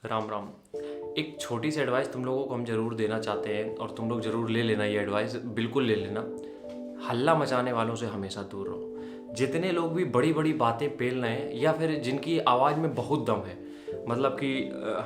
राम राम। एक छोटी सी एडवाइस तुम लोगों को हम ज़रूर देना चाहते हैं और तुम लोग ज़रूर ले लेना, ये एडवाइस बिल्कुल ले लेना। हल्ला मचाने वालों से हमेशा दूर रहो। जितने लोग भी बड़ी बड़ी बातें पेल रहे हैं या फिर जिनकी आवाज़ में बहुत दम है, मतलब कि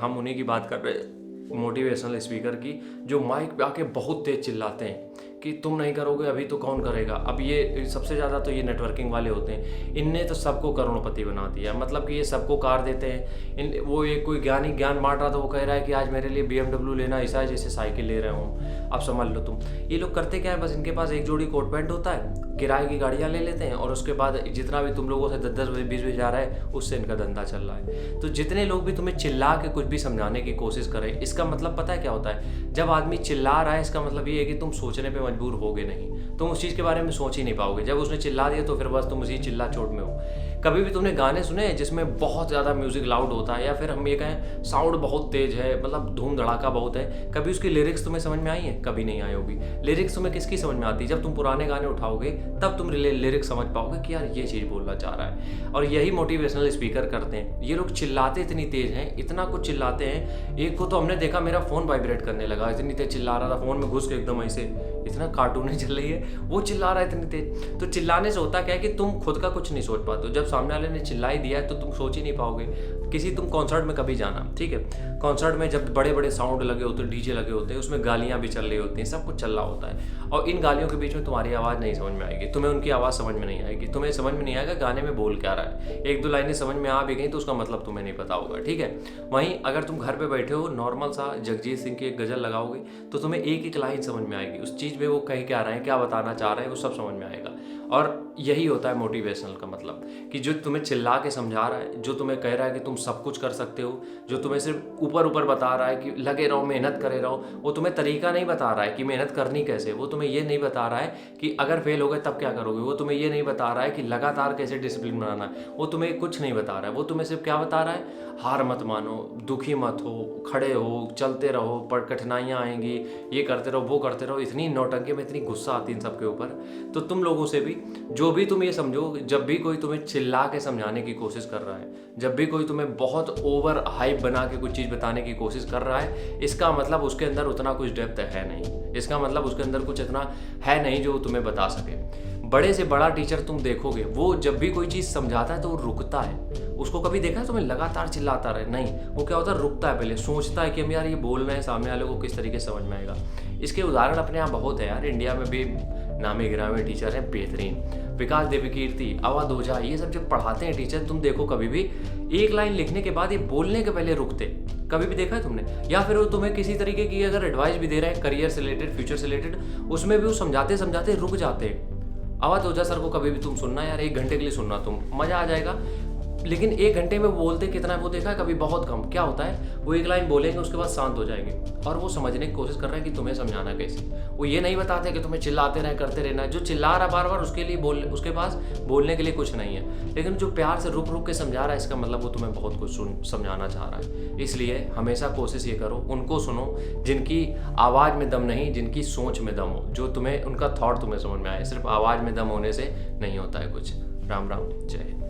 हम उन्हीं की बात कर रहे हैं, मोटिवेशनल स्पीकर की, जो माइक पे आके बहुत तेज़ चिल्लाते हैं कि तुम नहीं करोगे अभी तो कौन करेगा। अब ये सबसे ज़्यादा तो ये नेटवर्किंग वाले होते हैं, इनने तो सबको करोड़पति बना दिया। मतलब कि ये सबको कार देते हैं। वो एक कोई ज्ञानी ज्ञान बांट रहा था, वो कह रहा है कि आज मेरे लिए BMW लेना, ऐसा जैसे साइकिल ले रहे हो। अब समझ लो तुम, ये लोग करते क्या है, बस इनके पास एक जोड़ी कोट पैंट होता है, किराए की गाड़ियाँ ले लेते हैं और उसके बाद जितना भी तुम लोगों से 10-10 20 जा रहा है, उससे इनका धंधा चल रहा है। तो जितने लोग भी तुम्हें चिल्ला के कुछ भी समझाने की कोशिश करें, इसका मतलब पता है क्या होता है? जब आदमी चिल्ला रहा है, इसका मतलब ये है कि तुम सोचने पे मजबूर होगे नहीं, तुम उस चीज़ के बारे में सोच ही नहीं पाओगे। जब उसने चिल्ला दिया तो फिर बस तुम उसी चिल्ला चोट में हो। कभी भी तुमने गाने सुने जिसमें बहुत ज़्यादा म्यूज़िक लाउड होता है, या फिर हम ये कहें साउंड बहुत तेज़ है, मतलब धूम धड़ाका बहुत है, कभी उसकी लिरिक्स तुम्हें समझ में आई है? कभी नहीं आई होगी। लिरिक्स तुम्हें किसकी समझ में आती है? जब तुम पुराने गाने उठाओगे तब तुम लिरिक्स समझ पाओगे कि यार ये चीज़ बोलना चाह रहा है। और यही मोटिवेशनल स्पीकर करते हैं। ये लोग चिल्लाते इतनी तेज़ हैं, इतना कुछ चिल्लाते हैं। एक को तो हमने देखा, मेरा फ़ोन वाइब्रेट करने लगा, इतनी तेज़ चिल्ला रहा था, फ़ोन में घुस के एकदम ऐसे, इतना कार्टून चल रही है, वो चिल्ला रहा है इतनी तेज। तो चिल्लाने से होता क्या है कि तुम खुद का कुछ नहीं सोच पाते हो। जब सामने वाले ने चिल्ला ही दिया है तो तुम सोच ही नहीं पाओगे। तुम कॉन्सर्ट में कभी जाना, ठीक है, कॉन्सर्ट में जब बड़े बड़े साउंड लगे होते हैं, डीजे लगे होते हैं, उसमें गालियाँ भी चल रही होती हैं, सब कुछ चल रहा होता है, और इन गालियों के बीच में तुम्हारी आवाज़ नहीं समझ में आएगी, तुम्हें उनकी आवाज़ समझ में नहीं आएगी, तुम्हें समझ में नहीं आएगा गाने में बोल क्या रहा है। एक दो लाइनें समझ में आ भी गई तो उसका मतलब तुम्हें नहीं पता होगा, ठीक है। वहीं अगर तुम घर पे बैठे हो, नॉर्मल सा जगजीत सिंह की एक गज़ल लगाओगे तो तुम्हें एक एक लाइन समझ में आएगी, उस चीज़ में वो कह क्या रहे हैं, क्या बताना चाह रहे हैं, वो सब समझ में आएगा। और यही होता है मोटिवेशनल का मतलब, कि जो तुम्हें चिल्ला के समझा रहा है, जो तुम्हें कह रहा है कि तुम सब कुछ कर सकते हो, जो तुम्हें सिर्फ ऊपर ऊपर बता रहा है कि लगे रहो, मेहनत करे रहो, वो तुम्हें तरीका नहीं बता रहा है कि मेहनत करनी कैसे, वो तुम्हें ये नहीं बता रहा है कि अगर फेल हो गए तब क्या करोगे, वो तुम्हें ये नहीं बता रहा है कि लगातार कैसे डिसिप्लिन बनाना है, वो तुम्हें कुछ नहीं बता रहा है। वो तुम्हें सिर्फ क्या बता रहा है, हार मत मानो, दुखी मत हो, खड़े हो, चलते रहो, पर कठिनाइयाँ आएंगी, ये करते रहो, वो करते रहो। इतनी नौटंकी में इतनी गुस्सा आती है इन सबके ऊपर। तो तुम लोगों से भी, जो भी तुम ये समझो, जब भी कोई तुम्हें चिल्ला के समझाने की कोशिश कर रहा है, जब भी कोई तुम्हें बहुत ओवर हाइप बना के कुछ चीज़ बताने की कोशिश कर रहा है, इसका मतलब उसके अंदर उतना कुछ डेप्थ है नहीं, इसका मतलब उसके अंदर कुछ इतना है नहीं जो तुम्हें बता सके। बड़े से बड़ा टीचर तुम देखोगे, वो जब भी कोई चीज़ समझाता है तो वो रुकता है। उसको कभी देखा है तुम्हें लगातार चिल्लाता रहे? नहीं, वो क्या होता है, रुकता है, पहले सोचता है कि हम यार ये बोल रहे हैं, सामने वाले को किस तरीके से समझ में आएगा। इसके उदाहरण अपने यहाँ बहुत है यार, इंडिया में भी नामी गिरामी टीचर हैं बेहतरीन। विकास देवकीर्ति, अवध ओझा, ये सब जब पढ़ाते हैं टीचर, तुम देखो कभी भी एक लाइन लिखने के बाद ये बोलने के पहले रुकते, कभी भी देखा है तुमने? या फिर वो तुम्हें किसी तरीके की अगर एडवाइस भी दे रहे हैं, करियर से रिलेटेड, फ्यूचर से रिलेटेड, उसमें भी वो समझाते समझाते रुक जाते हैं। अवध ओझा सर को कभी भी तुम सुनना यार, 1 घंटे के लिए सुनना, तुम मज़ा आ जाएगा। लेकिन 1 घंटे में वो बोलते कितना है वो देखा है कभी? बहुत कम। क्या होता है, वो एक लाइन बोलेंगे, उसके बाद शांत हो जाएंगे, और वो समझने की कोशिश कर रहे हैं कि तुम्हें समझाना कैसे। वो ये नहीं बताते कि तुम्हें चिल्लाते रहे, करते रहना। जो चिल्ला रहा बार बार, उसके लिए उसके पास बोलने के लिए कुछ नहीं है। लेकिन जो प्यार से रुक रुक के समझा रहा है, इसका मतलब वो तुम्हें बहुत कुछ समझाना चाह रहा है। इसलिए हमेशा कोशिश ये करो, उनको सुनो जिनकी आवाज़ में दम नहीं, जिनकी सोच में दम हो, जो तुम्हें उनका थॉट तुम्हें समझ में आए। सिर्फ आवाज़ में दम होने से नहीं होता है कुछ। राम राम, जय हिंद।